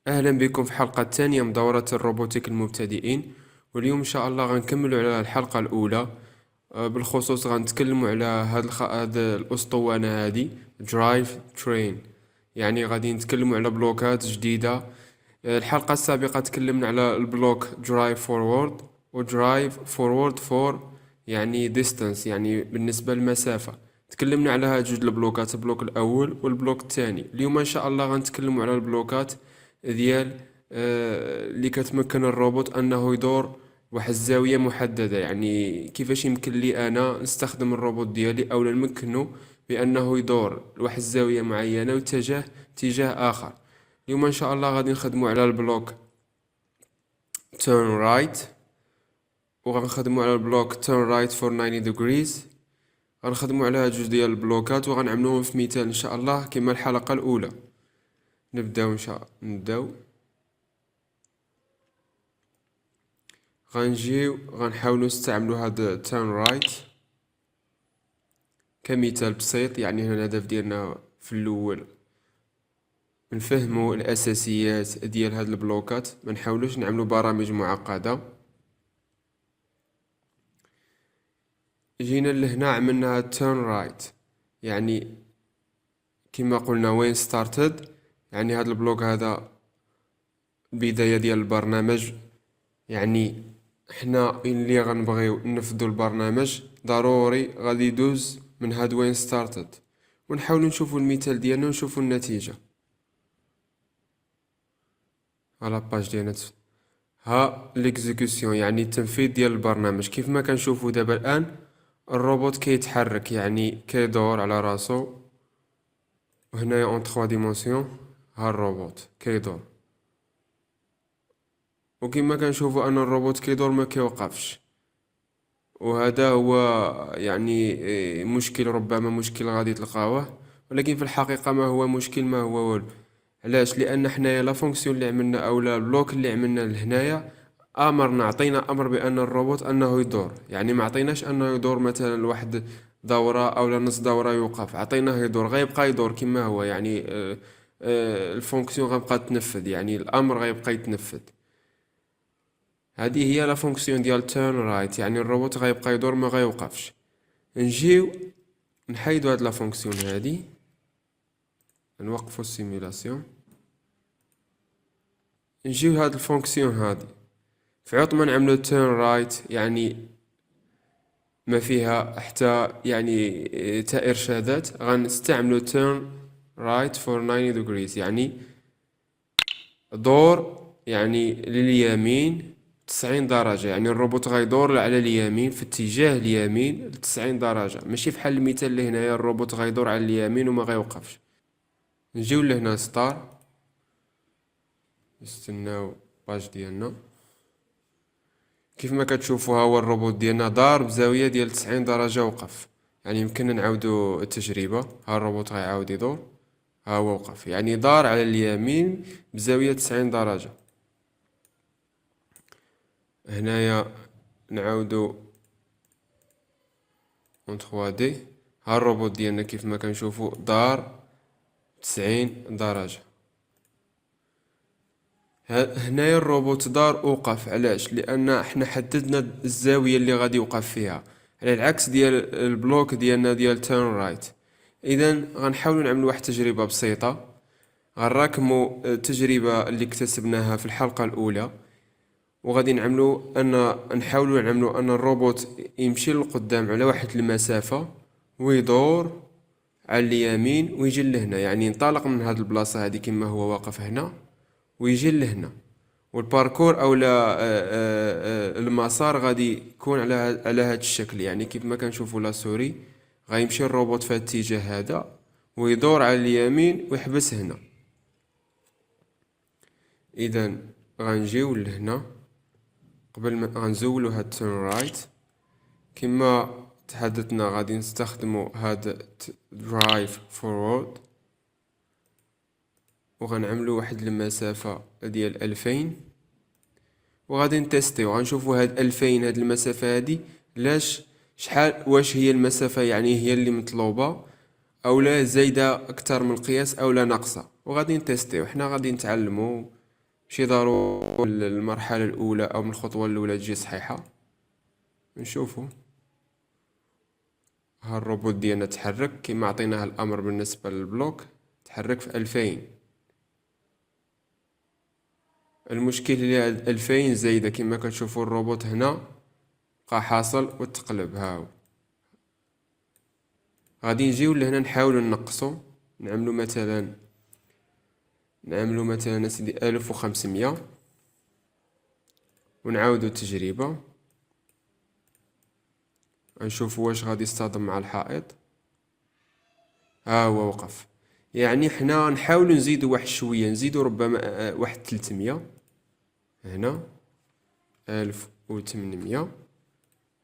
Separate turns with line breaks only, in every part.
اهلا بكم في الحلقه الثانيه من دوره الروبوتيك المبتدئين. واليوم ان شاء الله غنكملوا على الحلقه الاولى. بالخصوص غنتكلموا على هاد الاسطوانه هادي درايف ترين. يعني غادي نتكلموا على بلوكات جديده. الحلقه السابقه تكلمنا على البلوك درايف فورورد ودرايف فورورد فور، يعني ديستانس، يعني بالنسبه للمسافه. تكلمنا على هاد جوج البلوكات، البلوك الاول والبلوك الثاني. اليوم ان شاء الله غنتكلموا على البلوكات ديال اللي كتمكن الروبوت انه يدور واحد الزاويه محدده. يعني كيفاش يمكن لي انا نستخدم الروبوت ديالي او نمكنه بانه يدور لواحد الزاويه معينه واتجاه اتجاه اخر. اليوم ان شاء الله غادي نخدموا على البلوك turn right، وغنخدموا على البلوك turn right for 90 degrees. غنخدموا على هاد جوج ديال البلوكات وغنعملوهم في مثال ان شاء الله كما الحلقه الاولى. نبداو. غنجيو غنحاولوا نستعملوا هاد turn right كمثال بسيط. يعني هنا الهدف ديالنا في الاول نفهموا الاساسيات ديال هاد البلوكات، ما نحاولوش نعملوا برامج معقده. جينا لهنا عملنا هاد turn right، يعني كما قلنا وين started، يعني هاد البلوك هذا البدايه ديال البرنامج. يعني حنا اللي غنبغيو ننفذوا البرنامج ضروري غادي يدوز من هاد وين ستارتد، ونحاولوا نشوفوا المثال ديالنا ونشوفوا النتيجه. على باج ديالنا ها ليكزيكسيون، يعني التنفيذ ديال البرنامج. كيف ما كنشوفوا دابا الان الروبوت كيتحرك، يعني كيدور على راسو. وهنايا اون 3 ديمونسيون ها الروبوت كيدور، وكما كنشوفوا ان الروبوت كيدور ما كيوقفش. وهذا هو يعني مشكل، ربما مشكل غادي تلقاوه، ولكن في الحقيقة ما هو مشكل، ما هو والو. علاش؟ لان حنايا لا فونكسيون اللي عملنا او لا البلوك اللي عملنا لهنايا امرنا، عطينا امر بان الروبوت انه يدور. يعني ما عطيناش انه يدور مثلا واحد دورة او لا نص دورة يوقف، عطيناه يدور، غيبقى يدور كما هو. يعني الفونكسيون غتبقى تنفذ، يعني الامر غيبقى يتنفذ. هذه هي لا فونكسيون ديال تيرن رايت، يعني الروبوت غيبقى يدور ما غيوقفش. نجيو نحيدو هاد لا فونكسيون هادي، نوقفو السيمولاسيون. نجيو هاد الفونكسيون هادي في عوض ما نعملو تيرن رايت، يعني ما فيها حتى يعني تا ارشادات، غنستعملو تيرن رايت فور 90 degrees، يعني دور يعني لليمين 90 درجة. يعني الروبوت غيدور على اليمين في اتجاه اليمين 90 درجة، ماشي بحال المثال اللي هنايا الروبوت غيدور على اليمين وما غيوقفش. نجيو لهنا ستار، نستناو باج ديالنا. كيف ما كتشوفوا ها هو الروبوت ديالنا دار بزاوية ديال 90 درجة وقف. يعني يمكننا نعاودو التجربة. ها الروبوت غيعاود يدور، ها هو وقف، يعني دار على اليمين بزاوية 90 درجة. هنايا نعاودو اون 3 دي. ها الروبوت ديالنا كيف ما كنشوفو دار 90 درجة. هنايا الروبوت دار وقف. علاش؟ لان حنا حددنا الزاوية اللي غادي يوقف فيها، على العكس ديال البلوك ديالنا ديال تيرن رايت. اذا غنحاولوا نعملوا واحد التجربة بسيطة. غنراكموا التجربة اللي اكتسبناها في الحلقة الاولى، وغادي نحاولوا نعملوا ان الروبوت يمشي للقدام على واحد المسافة ويدور على اليمين ويجي لهنا. يعني ينطلق من هاد البلاصة هادي كما هو واقف هنا ويجي لهنا. والباركور او لا المسار غادي يكون على هاد الشكل. يعني كيف ما كنشوفوا لا سوري غيمشي الروبوت في الاتجاه هذا ويدور على اليمين ويحبس هنا. اذا غنجيو لهنا قبل ما غنزولو هاد تيرن رايت كما تحدثنا. غادي نستخدمو هاد درايف فورورد، وغنعملو واحد المسافة ديال 2000، وغادي نتيستيو غنشوفو هاد 2000 هاد المسافة هادي لاش شحال، واش هي المسافة يعني هي اللي مطلوبة او لا زايدة اكثر من القياس او لا ناقصة. وغادي نتيستيو، حنا غادي نتعلمو ماشي ضروري المرحلة الأولى أو من الخطوة الأولى تجي صحيحة. نشوفو ها الروبوت ديالنا تحرك كيما عطيناه الأمر بالنسبة للبلوك، تحرك في 2000. المشكل هي هاد 2000 زايدة كيما كتشوفو الروبوت هنا بقى حاصل وتقلب. هاو غادي نجيو لهنا نحاولو نقصو، نعملو مثلا اسيدي 1500 ونعاودو التجربة، نشوفو واش غادي يصطدم مع الحائط. ها هو وقف. يعني حنا نحاولو نزيدو واحد شوية، نزيدو ربما واحد 300 هنا، 1800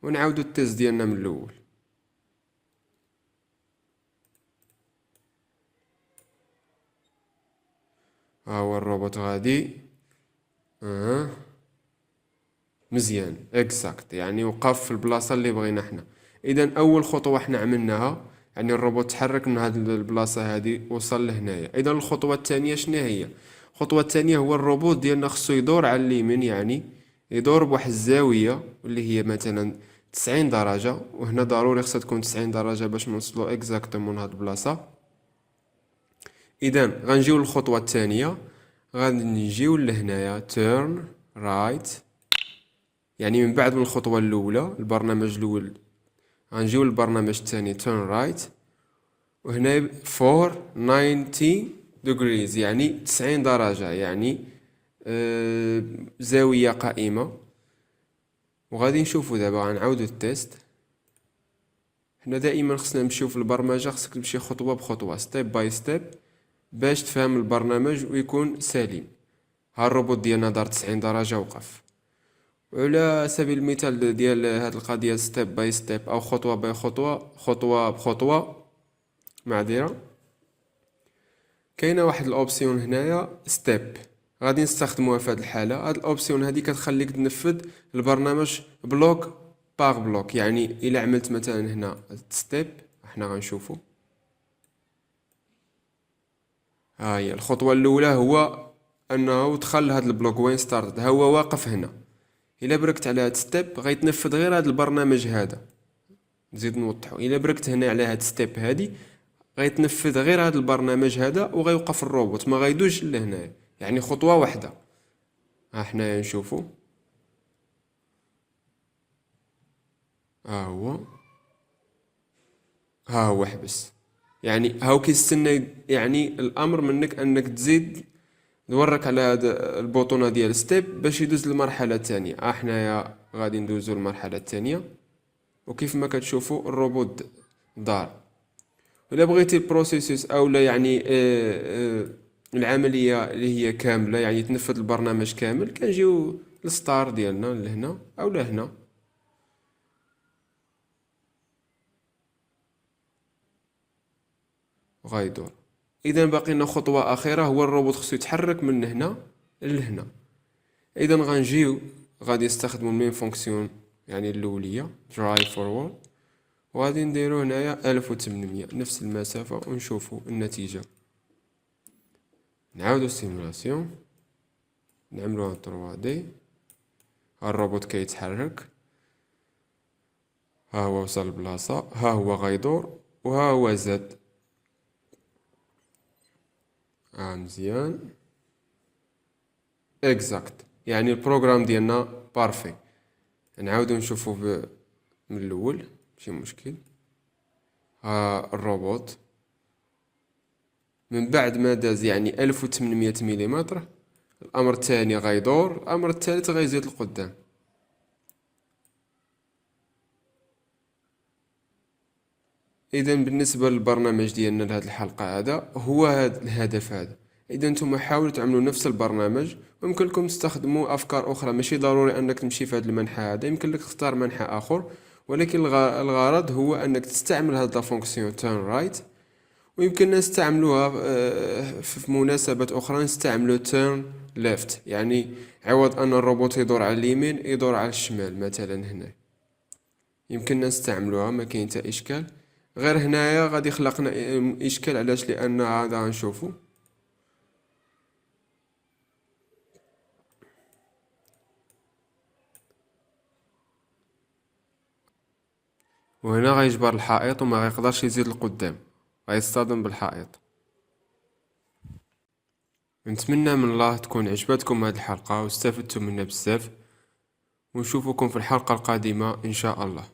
ونعاودو التيست ديالنا من الأول. ها هو الروبوت غادي مزيان اكزاكت، يعني وقف في البلاصة اللي بغينا حنا. اذا اول خطوة حنا عملناها يعني الروبوت تحرك من هاد البلاصة هادي وصل لهنايا. اذا الخطوة الثانية شنو هي؟ الخطوة الثانية هو الروبوت ديالنا خصو يدور على اليمين، يعني يدور بواحد الزاوية اللي هي مثلا 90 درجة، وهنا ضروري خصها تكون 90 درجة باش نوصلو اكزاكتومون هاد البلاصة. اذا غنجيو للخطوة الثانية، غادي نجيو لهنايا تيرن رايت، يعني من بعد من الخطوة الأولى البرنامج الأول غنجيو للبرنامج الثاني turn right، وهنا for 90 degrees يعني 90 درجة، يعني زاوية قائمة. وغادي نشوفو دابا غنعاودو التيست. حنا دائما خصنا نمشيو في البرمجة، خصك تمشي خطوة بخطوة ستيب باي ستيب باش تفهم البرنامج ويكون سليم. ها الروبوت ديالنا دار 90 درجة وقف. وعلى سبيل المثال ديال هاد القضيه ستيب باي ستيب او خطوه باي خطوه، خطوه بخطوه، معذره، كاينه واحد الاوبسيون هنايا ستيب غادي نستخدموها في هاد الحاله. هاد الاوبسيون هادي كتخليك تنفذ البرنامج بلوك باغ بلوك. يعني الا عملت مثلا هنا ستيب، احنا غنشوفو ها هي الخطوه الاولى هو انه دخل هاد البلوك وين ستارت، ها هو واقف هنا. الا بركت على هاد ستيب غيتنفذ غير هاد البرنامج هذا. نزيد نوضحو، الا بركت هنا على هاد ستيب هادي غيتنفذ غير هاد البرنامج هذا وغيوقف الروبوت، ما غيدوش لهنايا، يعني خطوه واحده. ها حنايا نشوفو ها هو حبس، يعني هاو كيستنى يعني الامر منك انك تزيد نورك على هاد البوطونه ديال ستيب باش يدوز للمرحله الثانيه. حنايا غادي ندوزو للمرحله الثانيه، وكيف ما كتشوفوا الروبوت دار. ولا بغيتي البروسيسوس او لا يعني العمليه اللي هي كامله، يعني تنفذ البرنامج كامل، كنجيو للستار ديالنا لهنا او لهنا. وغيدور. اذا باقي لنا خطوه اخيره، هو الروبوت خصو يتحرك من هنا لهنا. اذا غنجيو غادي نستخدموا المين فونكسيون يعني الاوليه درايف فورورد، وغادي نديرو هنايا 1800 نفس المسافه ونشوفوا النتيجه. نعاودو السيمولاسيون، نعملوها 3D. ها الروبوت كيتحرك، ها هو وصل البلاصه، ها هو غيدور، وها هو زاد. مزيان اكزاكت، يعني البروغرام ديالنا بارفي. نعاودو نشوفو من الاول ماشي مشكل. ها الروبوت من بعد ما داز يعني 1800 مليمتر، الامر الثاني غيدور، الامر الثالث غيزيد لقدام. اذا بالنسبه للبرنامج ديالنا لهاد الحلقه هذا هو هذا الهدف هذا. اذا نتوما حاولوا تعملوا نفس البرنامج، ويمكن لكم تستخدموا افكار اخرى، ماشي ضروري انك تمشي في هذا المنحى هذا، يمكن لك تختار منحى اخر، ولكن الغرض هو انك تستعمل هذا الفونكسيون تيرن رايت. ويمكن نستعملوها في مناسبات اخرى، نستعملوا تيرن ليفت، يعني عوض ان الروبوت يدور على اليمين يدور على الشمال مثلا. هنا يمكننا نستعملوها، ما كاين حتى اشكال. غير هنايا غادي خلقنا اشكال، علاش؟ لان هذا غنشوفو وهنا غيجبر الحائط وما غيقدرش يزيد القدام، غيصطدم بالحائط. نتمنى من الله تكون عجبتكم هذه الحلقة واستفدتم منها بزاف، ونشوفكم في الحلقة القادمة إن شاء الله.